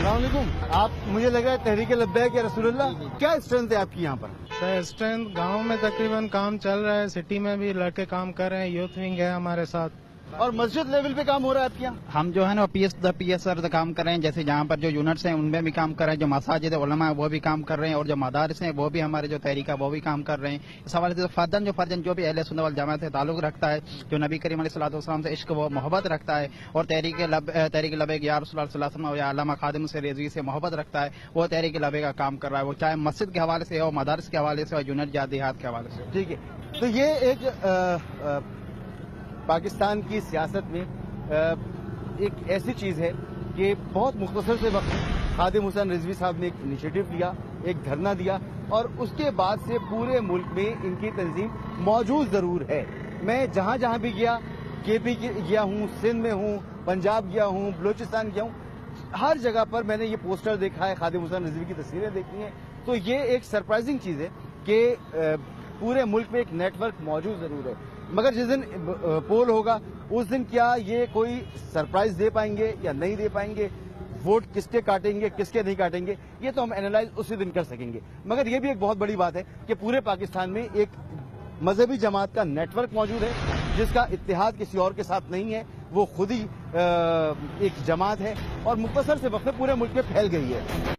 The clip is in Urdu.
السلام علیکم. آپ مجھے لگ رہا ہے تحریک لبیک یا رسول اللہ, کیا اسٹرینتھ ہے آپ کی یہاں پر؟ سر اسٹرینتھ گاؤں میں تقریباً کام چل رہا ہے, سٹی میں بھی لڑکے کام کر رہے ہیں, یوتھ ونگ ہے ہمارے ساتھ. اور مسجد لیول پہ کام ہو رہا ہے آپ کے یہاں؟ ہم جو ہے نا پی ایس آر کام کر رہے ہیں, جیسے جہاں پر جو یونٹس ہیں ان میں بھی کام کر رہے ہیں, جو مساجد علماء ہیں وہ بھی کام کر رہے ہیں, اور جو مدارس ہیں وہ بھی ہمارے جو تحریک ہے وہ بھی کام کر رہے ہیں. اس حوالے سے فرزن جو بھی اہل سنت والجماعت سے تعلق رکھتا ہے, جو نبی کریم علیہ الصلوۃ والسلام سے عشق و محبت رکھتا ہے, اور تحریک لبیک یا رسول اللہ صلی اللہ علیہ وسلم یا علامہ خادم سے رضوی سے محبت رکھتا ہے, وہ تحریک لبیک کا کام کر رہا ہے, وہ چاہے مسجد کے حوالے سے ہو, مدارس کے حوالے سے ہو, یونٹ یا دیہات کے حوالے سے. ٹھیک ہے. تو یہ ایک پاکستان کی سیاست میں ایک ایسی چیز ہے کہ بہت مختصر سے وقت خادم حسین رضوی صاحب نے ایک انیشیٹو لیا, ایک دھرنا دیا, اور اس کے بعد سے پورے ملک میں ان کی تنظیم موجود ضرور ہے. میں جہاں جہاں بھی گیا, کے پی گیا ہوں, سندھ میں ہوں, پنجاب گیا ہوں, بلوچستان گیا ہوں, ہر جگہ پر میں نے یہ پوسٹر دیکھا ہے, خادم حسین رضوی کی تصویریں دیکھی ہیں. تو یہ ایک سرپرائزنگ چیز ہے کہ پورے ملک میں ایک نیٹ ورک موجود ضرور ہے. مگر جس دن پول ہوگا اس دن کیا یہ کوئی سرپرائز دے پائیں گے یا نہیں دے پائیں گے, ووٹ کس کے کاٹیں گے کس کے نہیں کاٹیں گے, یہ تو ہم اینالائز اسی دن کر سکیں گے. مگر یہ بھی ایک بہت بڑی بات ہے کہ پورے پاکستان میں ایک مذہبی جماعت کا نیٹ ورک موجود ہے جس کا اتحاد کسی اور کے ساتھ نہیں ہے, وہ خود ہی ایک جماعت ہے اور مختصر سے وقت میں پورے ملک میں پھیل گئی ہے.